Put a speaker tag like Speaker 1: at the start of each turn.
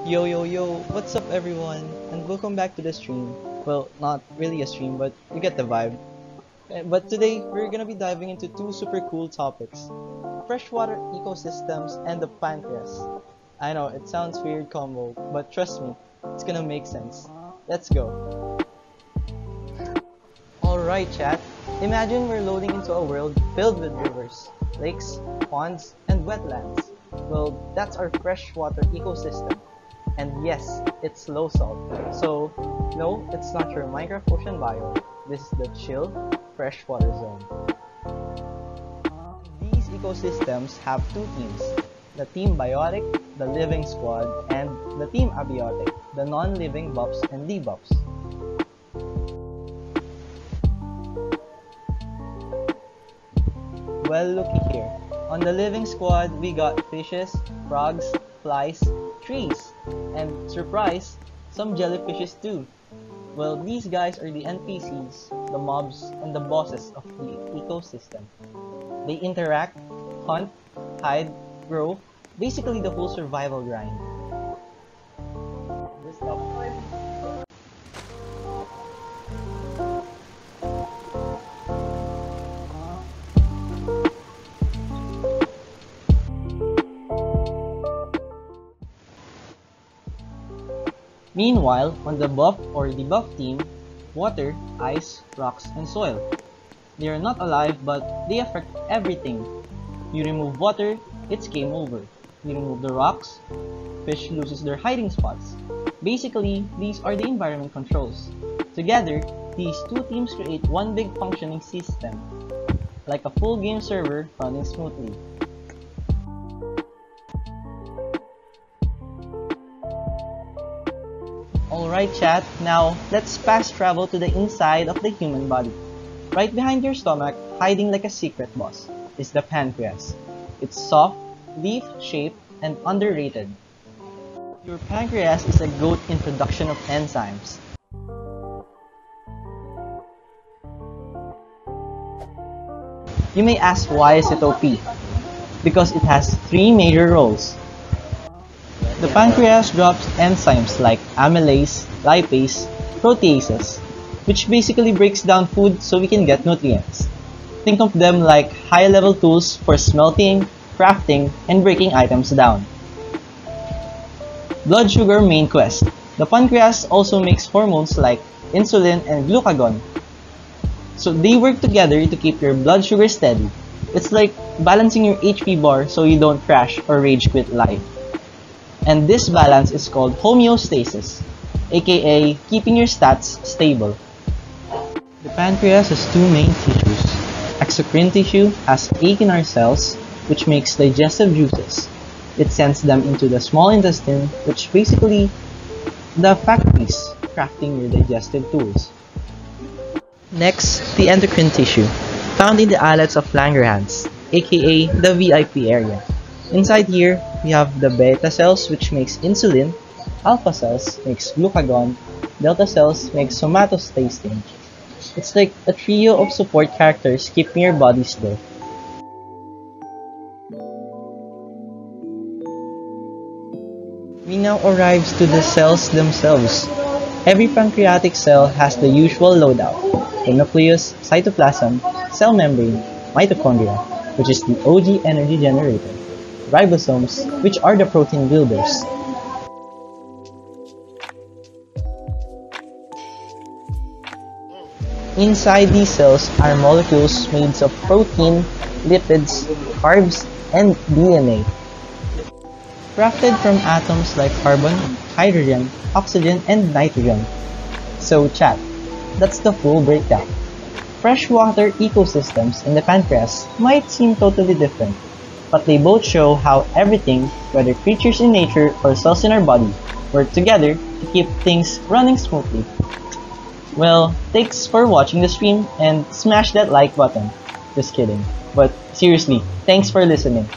Speaker 1: Yo yo yo, what's up everyone? And welcome back to the stream. Well, not really a stream, but you get the vibe. But today, we're gonna be diving into two super cool topics. Freshwater ecosystems and the pancreas. I know, it sounds weird combo, but trust me, it's gonna make sense. Let's go. Alright chat, imagine we're loading into a world filled with rivers, lakes, ponds, and wetlands. Well, that's our freshwater ecosystem. And yes, it's low salt. So, no, it's not your Minecraft ocean biome. This is the chill, freshwater zone. These ecosystems have two teams. The team Biotic, the living squad, and the team Abiotic, the non-living buffs and debuffs. Well, looky here. On the living squad, we got fishes, frogs, flies, trees, and surprise, some jellyfishes too. Well, these guys are the NPCs, the mobs, and the bosses of the ecosystem. They interact, hunt, hide, grow, basically the whole survival grind. Meanwhile, on the buff or debuff team, water, ice, rocks, and soil. They are not alive, but they affect everything. You remove water, it's game over. You remove the rocks, fish loses their hiding spots. Basically, these are the environment controls. Together, these two teams create one big functioning system, like a full game server running smoothly. Alright chat, now let's fast travel to the inside of the human body. Right behind your stomach, hiding like a secret boss, is the pancreas. It's soft, leaf-shaped, and underrated. Your pancreas is a goat in production of enzymes. You may ask why is it OP? Because it has three major roles. The pancreas drops enzymes like amylase, lipase, proteases, which basically breaks down food so we can get nutrients. Think of them like high-level tools for smelting, crafting, and breaking items down. Blood sugar main quest. The pancreas also makes hormones like insulin and glucagon. So they work together to keep your blood sugar steady. It's like balancing your HP bar so you don't crash or rage quit life. And this balance is called homeostasis, aka keeping your stats stable. The pancreas has two main tissues. Exocrine tissue has acinar cells, which makes digestive juices. It sends them into the small intestine, which basically the factories crafting your digestive tools. Next, the endocrine tissue, found in the islets of Langerhans, aka the VIP area. Inside here, we have the beta cells which makes insulin, alpha cells makes glucagon, delta cells makes somatostatin. It's like a trio of support characters keeping your body slow. We now arrive to the cells themselves. Every pancreatic cell has the usual loadout: the nucleus, cytoplasm, cell membrane, mitochondria, which is the OG energy generator, ribosomes, which are the protein builders. Inside these cells are molecules made of protein, lipids, carbs, and DNA. Crafted from atoms like carbon, hydrogen, oxygen, and nitrogen. So chat, that's the full breakdown. Freshwater ecosystems in the pancreas might seem totally different, but they both show how everything, whether creatures in nature or cells in our body, work together to keep things running smoothly. Well, thanks for watching the stream and smash that like button. Just kidding. But seriously, thanks for listening.